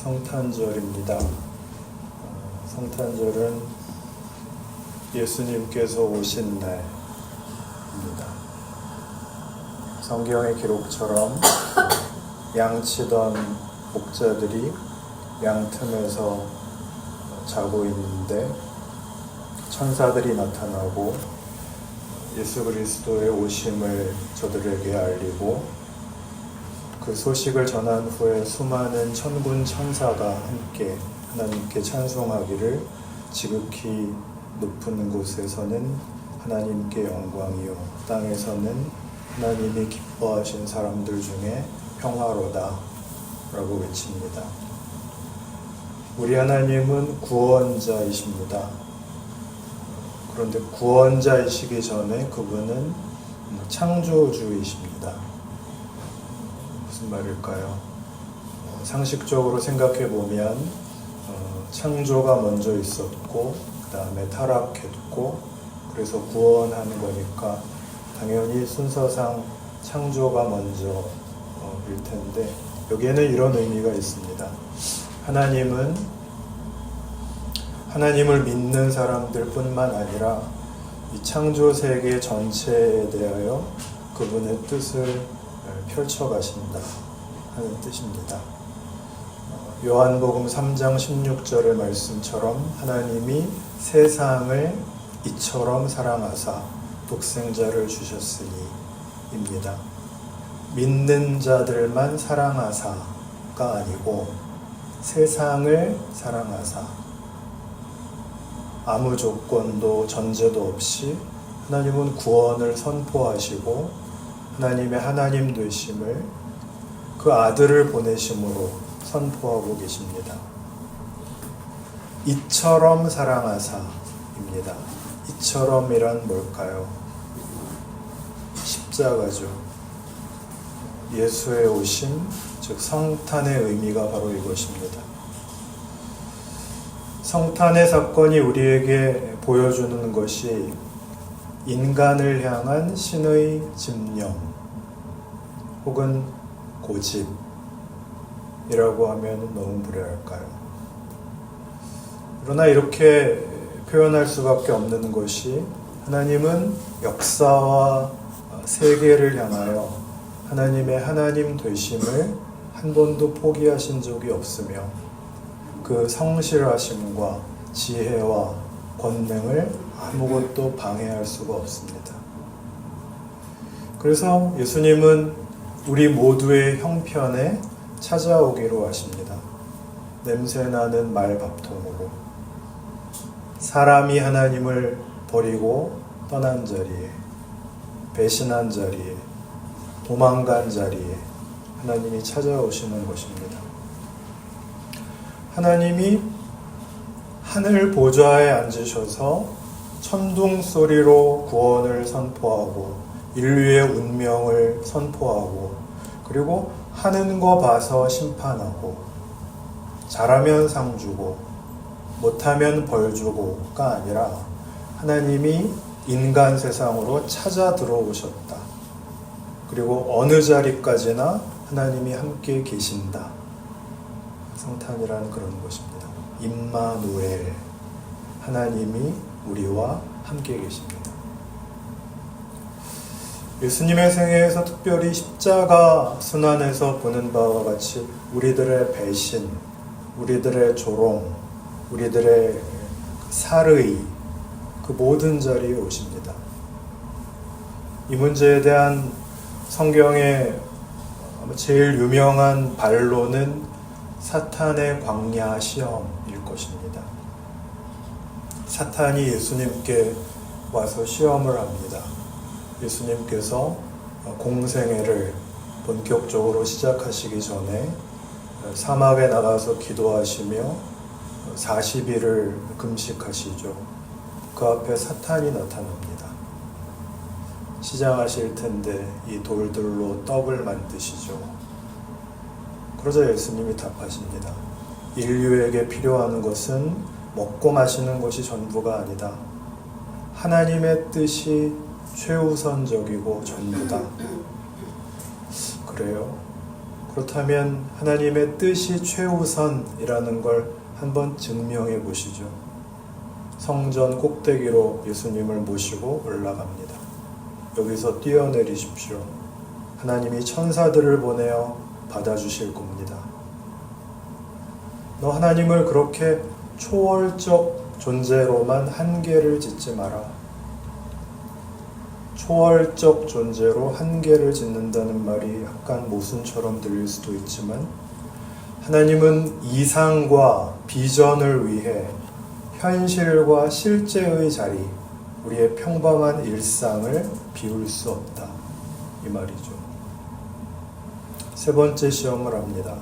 성탄절입니다. 성탄절은 예수님께서 오신 날입니다. 성경의 기록처럼 양치던 목자들이 양틈에서 자고 있는데 천사들이 나타나고 예수 그리스도의 오심을 저들에게 알리고 그 소식을 전한 후에 수많은 천군 천사가 함께 하나님께 찬송하기를 지극히 높은 곳에서는 하나님께 영광이요 땅에서는 하나님이 기뻐하신 사람들 중에 평화로다 라고 외칩니다. 우리 하나님은 구원자이십니다. 그런데 구원자이시기 전에 그분은 창조주이십니다. 무슨 말일까요? 상식적으로 생각해 보면 창조가 먼저 있었고 그 다음에 타락했고 그래서 구원하는 거니까 당연히 순서상 창조가 먼저일 텐데 여기에는 이런 의미가 있습니다. 하나님을 믿는 사람들 뿐만 아니라 이 창조 세계 전체에 대하여 그분의 뜻을 펼쳐가신다 하는 뜻입니다. 요한복음 3장 16절의 말씀처럼 하나님이 세상을 이처럼 사랑하사 독생자를 주셨으니 입니다. 믿는 자들만 사랑하사가 아니고 세상을 사랑하사 아무 조건도 전제도 없이 하나님은 구원을 선포하시고 하나님의 하나님 되심을 그 아들을 보내심으로 선포하고 계십니다. 이처럼 사랑하사입니다. 이처럼이란 뭘까요? 십자가죠. 예수의 오심, 즉 성탄의 의미가 바로 이것입니다. 성탄의 사건이 우리에게 보여주는 것이 인간을 향한 신의 집념 혹은 고집이라고 하면 너무 무례할까요? 그러나 이렇게 표현할 수밖에 없는 것이 하나님은 역사와 세계를 향하여 하나님의 하나님 되심을 한 번도 포기하신 적이 없으며 그 성실하심과 지혜와 권능을 아무것도 방해할 수가 없습니다. 그래서 예수님은 우리 모두의 형편에 찾아오기로 하십니다. 냄새나는 말밥통으로 사람이 하나님을 버리고 떠난 자리에 배신한 자리에 도망간 자리에 하나님이 찾아오시는 것입니다. 하나님이 하늘 보좌에 앉으셔서 천둥 소리로 구원을 선포하고 인류의 운명을 선포하고 그리고 하는 거 봐서 심판하고 잘하면 상 주고 못하면 벌 주고가 아니라 하나님이 인간 세상으로 찾아 들어오셨다. 그리고 어느 자리까지나 하나님이 함께 계신다. 성탄이라는 그런 것입니다. 임마누엘, 하나님이 우리와 함께 계십니다. 예수님의 생애에서 특별히 십자가 순환에서 보는 바와 같이 우리들의 배신, 우리들의 조롱, 우리들의 살의 그 모든 자리에 오십니다. 이 문제에 대한 성경의 제일 유명한 반론은 사탄의 광야 시험일 것입니다. 사탄이 예수님께 와서 시험을 합니다. 예수님께서 공생애를 본격적으로 시작하시기 전에 사막에 나가서 기도하시며 40일을 금식하시죠. 그 앞에 사탄이 나타납니다. 시장하실 텐데 이 돌들로 떡을 만드시죠. 그러자 예수님이 답하십니다. 인류에게 필요한 것은 먹고 마시는 것이 전부가 아니다. 하나님의 뜻이 최우선적이고 전부다. 그래요? 그렇다면 하나님의 뜻이 최우선이라는 걸 한번 증명해 보시죠. 성전 꼭대기로 예수님을 모시고 올라갑니다. 여기서 뛰어내리십시오. 하나님이 천사들을 보내어 받아주실 겁니다. 너 하나님을 그렇게 초월적 존재로만 한계를 짓지 마라. 초월적 존재로 한계를 짓는다는 말이 약간 모순처럼 들릴 수도 있지만 하나님은 이상과 비전을 위해 현실과 실제의 자리, 우리의 평범한 일상을 비울 수 없다. 이 말이죠. 세 번째 시험을 합니다.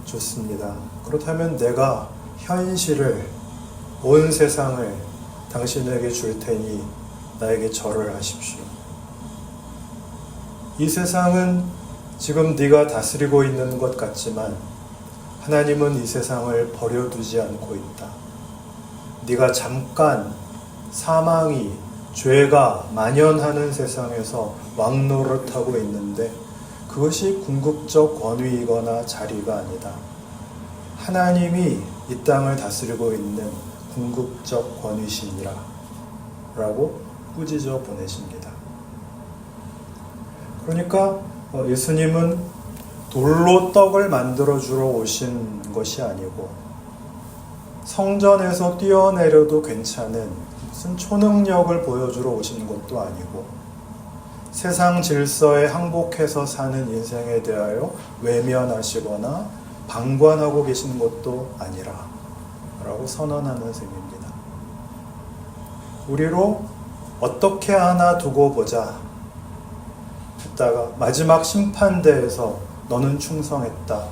좋습니다. 그렇다면 내가 현실을, 온 세상을 당신에게 줄 테니 나에게 절을 하십시오. 이 세상은 지금 네가 다스리고 있는 것 같지만 하나님은 이 세상을 버려두지 않고 있다. 네가 잠깐 사망이, 죄가 만연하는 세상에서 왕노릇하고 있는데 그것이 궁극적 권위이거나 자리가 아니다. 하나님이 이 땅을 다스리고 있는 궁극적 권위시니라 라고 꾸짖어 보내십니다. 그러니까 예수님은 돌로 떡을 만들어주러 오신 것이 아니고 성전에서 뛰어내려도 괜찮은 무슨 초능력을 보여주러 오신 것도 아니고 세상 질서에 항복해서 사는 인생에 대하여 외면하시거나 방관하고 계신 것도 아니라 라고 선언하는 셈입니다. 우리로 어떻게 하나 두고 보자 했다가 마지막 심판대에서 너는 충성했다,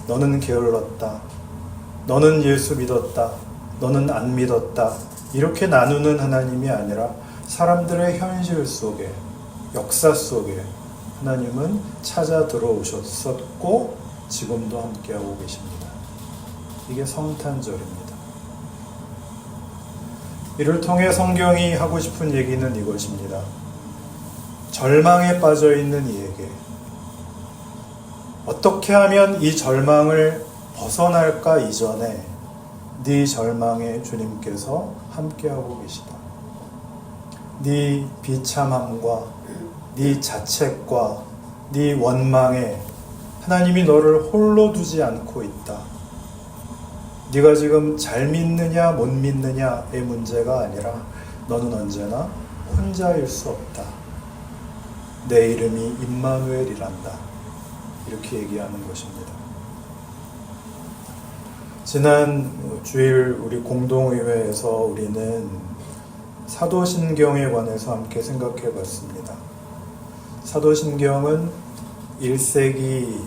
너는 게을렀다, 너는 예수 믿었다, 너는 안 믿었다 이렇게 나누는 하나님이 아니라 사람들의 현실 속에, 역사 속에 하나님은 찾아 들어오셨었고 지금도 함께하고 계십니다. 이게 성탄절입니다. 이를 통해 성경이 하고 싶은 얘기는 이것입니다. 절망에 빠져있는 이에게 어떻게 하면 이 절망을 벗어날까 이전에 네 절망에 주님께서 함께하고 계시다. 네 비참함과 네 자책과 네 원망에 하나님이 너를 홀로 두지 않고 있다. 네가 지금 잘 믿느냐 못 믿느냐의 문제가 아니라 너는 언제나 혼자일 수 없다. 내 이름이 임마누엘이란다. 이렇게 얘기하는 것입니다. 지난 주일 우리 공동의회에서 우리는 사도신경에 관해서 함께 생각해 봤습니다. 사도신경은 1세기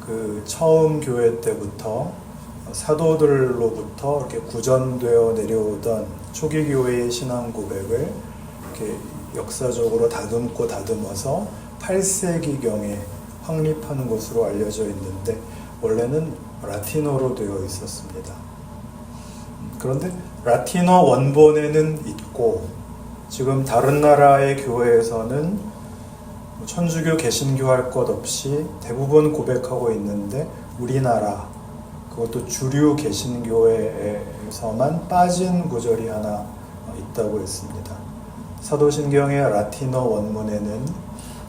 그 처음 교회 때부터 사도들로부터 이렇게 구전되어 내려오던 초기 교회의 신앙 고백을 이렇게 역사적으로 다듬어서 8세기경에 확립하는 것으로 알려져 있는데 원래는 라틴어로 되어 있었습니다. 그런데 라틴어 원본에는 있고 지금 다른 나라의 교회에서는 천주교 개신교 할 것 없이 대부분 고백하고 있는데 우리나라 그것도 주류 개신교회에서만 빠진 구절이 하나 있다고 했습니다. 사도신경의 라틴어 원문에는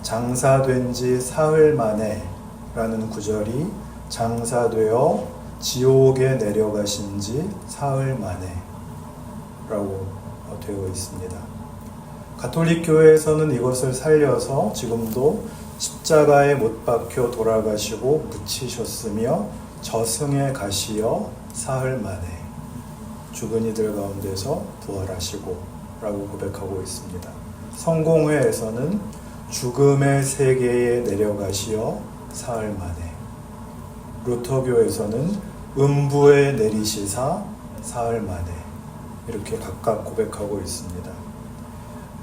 장사된 지 사흘 만에 라는 구절이 장사되어 지옥에 내려가신 지 사흘 만에 라고 되어 있습니다. 가톨릭 교회에서는 이것을 살려서 지금도 십자가에 못 박혀 돌아가시고 묻히셨으며 저승에 가시어 사흘 만에 죽은 이들 가운데서 부활하시고 라고 고백하고 있습니다. 성공회에서는 죽음의 세계에 내려가시어 사흘 만에, 루터교에서는 음부에 내리시사 사흘 만에 이렇게 각각 고백하고 있습니다.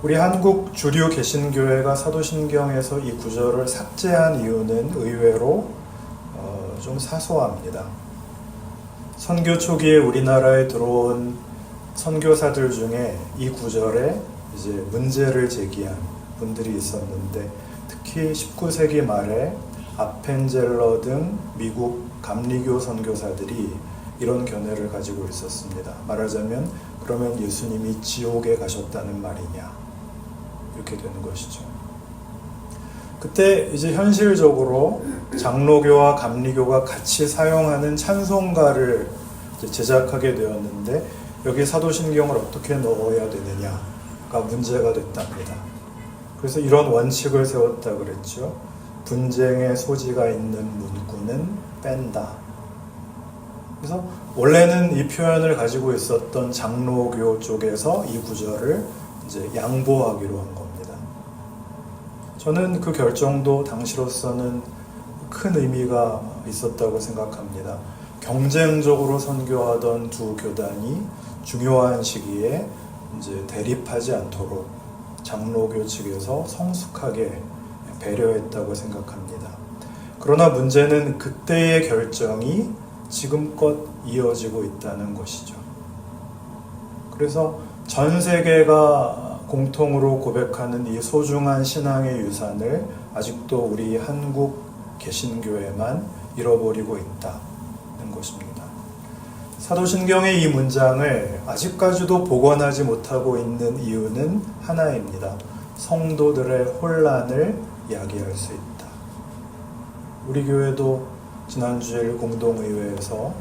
우리 한국 주류 개신교회가 사도신경에서 이 구절을 삭제한 이유는 의외로 좀 사소합니다. 선교 초기에 우리나라에 들어온 선교사들 중에 이 구절에 이제 문제를 제기한 분들이 있었는데 특히 19세기 말에 아펜젤러 등 미국 감리교 선교사들이 이런 견해를 가지고 있었습니다. 말하자면 그러면 예수님이 지옥에 가셨다는 말이냐, 이렇게 되는 것이죠. 그때 이제 현실적으로 장로교와 감리교가 같이 사용하는 찬송가를 이제 제작하게 되었는데, 여기 사도신경을 어떻게 넣어야 되느냐가 문제가 됐답니다. 그래서 이런 원칙을 세웠다 그랬죠. 분쟁의 소지가 있는 문구는 뺀다. 그래서 원래는 이 표현을 가지고 있었던 장로교 쪽에서 이 구절을 이제 양보하기로 한 겁니다. 저는 그 결정도 당시로서는 큰 의미가 있었다고 생각합니다. 경쟁적으로 선교하던 두 교단이 중요한 시기에 이제 대립하지 않도록 장로교 측에서 성숙하게 배려했다고 생각합니다. 그러나 문제는 그때의 결정이 지금껏 이어지고 있다는 것이죠. 그래서 전 세계가 공통으로 고백하는 이 소중한 신앙의 유산을 아직도 우리 한국 개신교회만 잃어버리고 있다는 것입니다. 사도신경의 이 문장을 아직까지도 복원하지 못하고 있는 이유는 하나입니다. 성도들의 혼란을 야기할 수 있다. 우리 교회도 지난주일 공동의회에서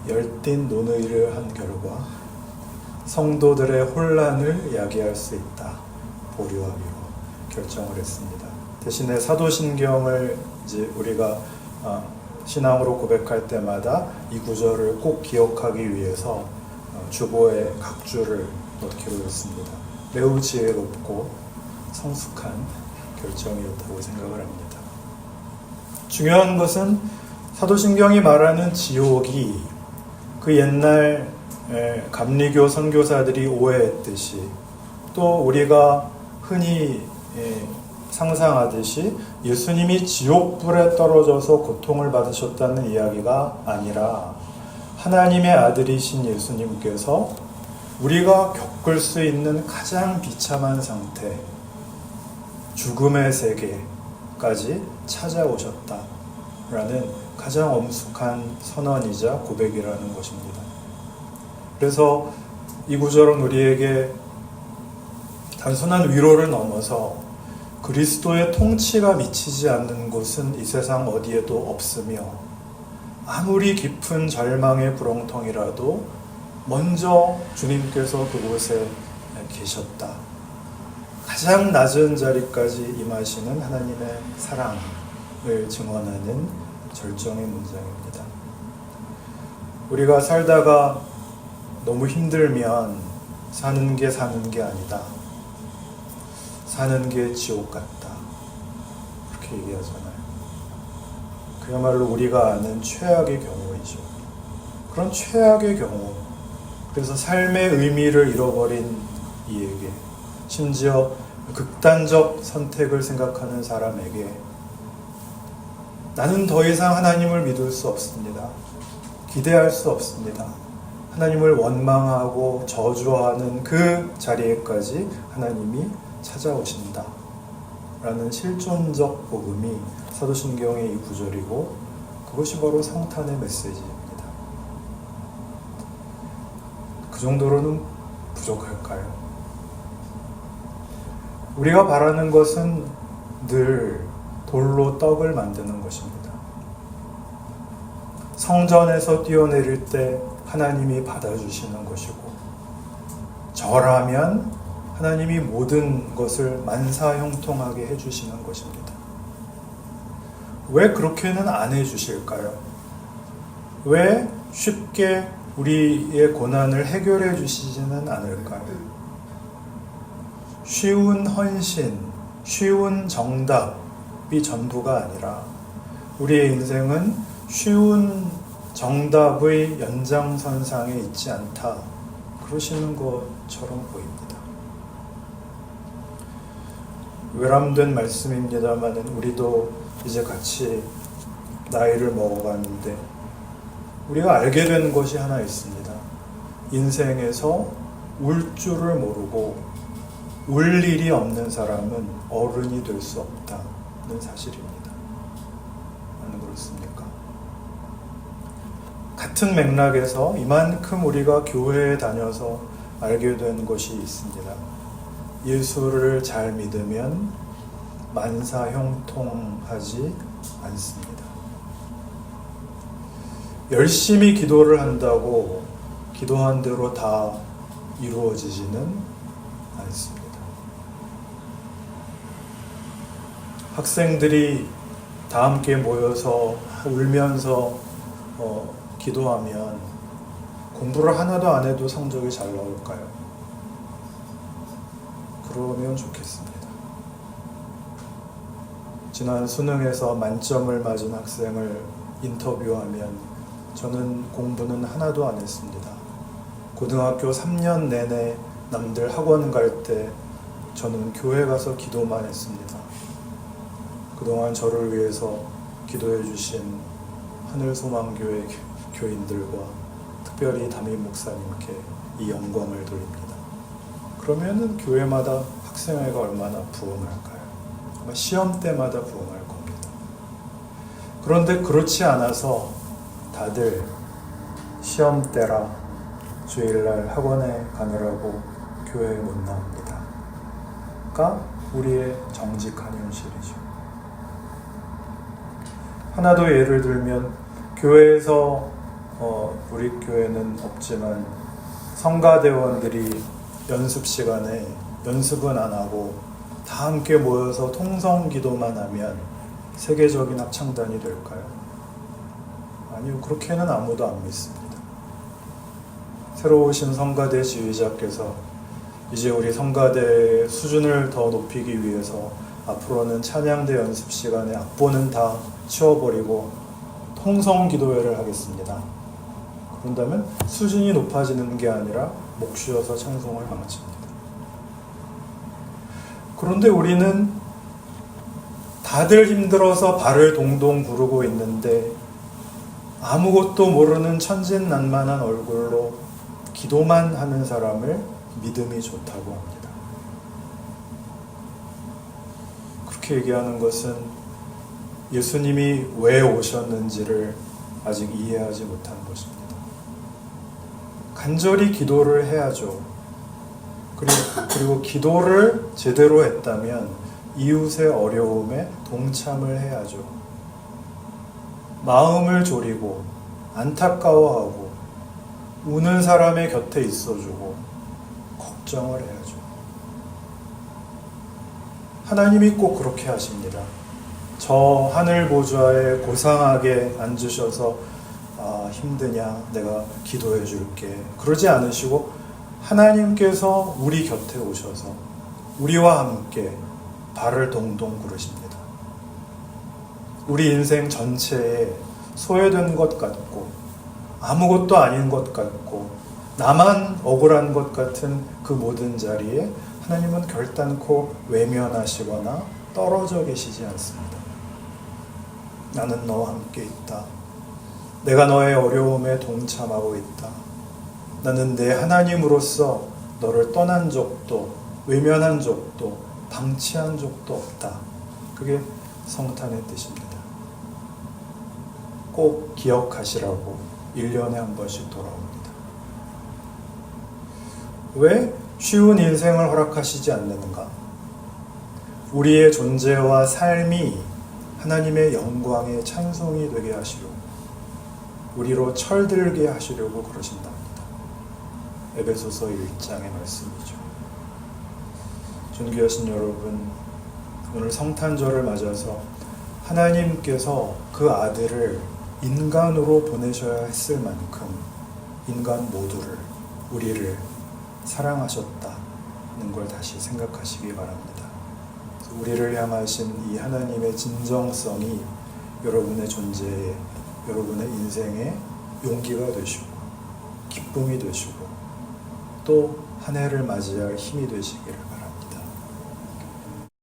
열띤 논의를 한 결과 성도들의 혼란을 야기할 수 있다, 보류하기로 결정을 했습니다. 대신에 사도신경을 이제 우리가 신앙으로 고백할 때마다 이 구절을 꼭 기억하기 위해서 주보에 각주를 넣기로 했습니다. 매우 지혜롭고 성숙한 결정이었다고 생각을 합니다. 중요한 것은 사도신경이 말하는 지옥이 그 옛날 감리교 선교사들이 오해했듯이, 또 우리가 흔히 상상하듯이 예수님이 지옥불에 떨어져서 고통을 받으셨다는 이야기가 아니라, 하나님의 아들이신 예수님께서 우리가 겪을 수 있는 가장 비참한 상태, 죽음의 세계까지 찾아오셨다라는 가장 엄숙한 선언이자 고백이라는 것입니다. 그래서 이 구절은 우리에게 단순한 위로를 넘어서 그리스도의 통치가 미치지 않는 곳은 이 세상 어디에도 없으며, 아무리 깊은 절망의 구렁텅이라도 먼저 주님께서 그곳에 계셨다. 가장 낮은 자리까지 임하시는 하나님의 사랑을 증언하는 절정의 문장입니다. 우리가 살다가 너무 힘들면 사는 게 아니다. 사는 게 지옥 같다. 그렇게 얘기하잖아요. 그야말로 우리가 아는 최악의 경우이죠. 그런 최악의 경우, 그래서 삶의 의미를 잃어버린 이에게, 심지어 극단적 선택을 생각하는 사람에게 나는 더 이상 하나님을 믿을 수 없습니다. 기대할 수 없습니다. 하나님을 원망하고 저주하는 그 자리에까지 하나님이 찾아오신다 라는 실존적 복음이 사도신경의 이 구절이고, 그것이 바로 성탄의 메시지입니다. 그 정도로는 부족할까요? 우리가 바라는 것은 늘 돌로 떡을 만드는 것입니다. 성전에서 뛰어내릴 때 하나님이 받아주시는 것이고, 절하면 하나님이 모든 것을 만사형통하게 해주시는 것입니다. 왜 그렇게는 안 해주실까요? 왜 쉽게 우리의 고난을 해결해 주시지는 않을까요? 쉬운 헌신, 쉬운 정답이 전부가 아니라 우리의 인생은 쉬운 정답의 연장선상에 있지 않다, 그러시는 것처럼 보입니다. 외람된 말씀입니다만 우리도 이제 같이 나이를 먹어가는데 우리가 알게 된 것이 하나 있습니다. 인생에서 울 줄을 모르고 울 일이 없는 사람은 어른이 될 수 없다는 사실입니다. 같은 맥락에서 이만큼 우리가 교회에 다녀서 알게 된 것이 있습니다. 예수를 잘 믿으면 만사형통하지 않습니다. 열심히 기도를 한다고 기도한 대로 다 이루어지지는 않습니다. 학생들이 다 함께 모여서 울면서 기도하면 공부를 하나도 안 해도 성적이 잘 나올까요? 그러면 좋겠습니다. 지난 수능에서 만점을 맞은 학생을 인터뷰하면 저는 공부는 하나도 안 했습니다. 고등학교 3년 내내 남들 학원 갈 때 저는 교회 가서 기도만 했습니다. 그동안 저를 위해서 기도해 주신 하늘소망교회 교인들과 특별히 담임 목사님께 이 영광을 돌립니다. 그러면은 교회마다 학생회가 얼마나 부흥할까요? 아마 시험 때마다 부흥할 겁니다. 그런데 그렇지 않아서 다들 시험 때라 주일날 학원에 가느라고 교회에 못 나옵니다. 가 우리의 정직한 현실이죠. 하나 더 예를 들면 교회에서 우리 교회는 없지만 성가대원들이 연습 시간에 연습은 안 하고 다 함께 모여서 통성기도만 하면 세계적인 합창단이 될까요? 아니요, 그렇게는 아무도 안 믿습니다. 새로 오신 성가대 지휘자께서 이제 우리 성가대 수준을 더 높이기 위해서 앞으로는 찬양대 연습 시간에 악보는 다 치워버리고 통성기도회를 하겠습니다. 그런다면 수준이 높아지는 게 아니라 목 쉬어서 찬송을 망칩니다. 그런데 우리는 다들 힘들어서 발을 동동 구르고 있는데 아무것도 모르는 천진난만한 얼굴로 기도만 하는 사람을 믿음이 좋다고 합니다. 그렇게 얘기하는 것은 예수님이 왜 오셨는지를 아직 이해하지 못한 것입니다. 간절히 기도를 해야죠. 그리고 기도를 제대로 했다면 이웃의 어려움에 동참을 해야죠. 마음을 졸이고 안타까워하고 우는 사람의 곁에 있어주고 걱정을 해야죠. 하나님이 꼭 그렇게 하십니다. 저 하늘 보좌에 고상하게 앉으셔서 힘드냐? 내가 기도해 줄게. 그러지 않으시고 하나님께서 우리 곁에 오셔서 우리와 함께 발을 동동 구르십니다. 우리 인생 전체에 소외된 것 같고 아무것도 아닌 것 같고 나만 억울한 것 같은 그 모든 자리에 하나님은 결단코 외면하시거나 떨어져 계시지 않습니다. 나는 너와 함께 있다. 내가 너의 어려움에 동참하고 있다. 나는 내 하나님으로서 너를 떠난 적도 외면한 적도 방치한 적도 없다. 그게 성탄의 뜻입니다. 꼭 기억하시라고 1년에 한 번씩 돌아옵니다. 왜 쉬운 인생을 허락하시지 않는가? 우리의 존재와 삶이 하나님의 영광의 찬송이 되게 하시려고, 우리로 철들게 하시려고 그러신답니다. 에베소서 1장의 말씀이죠. 존귀하신 여러분, 오늘 성탄절을 맞아서 하나님께서 그 아들을 인간으로 보내셔야 했을 만큼 인간 모두를, 우리를 사랑하셨다는 걸 다시 생각하시기 바랍니다. 우리를 향하신 이 하나님의 진정성이 여러분의 존재에, 여러분의 인생에 용기가 되시고 기쁨이 되시고 또 한 해를 맞이할 힘이 되시기를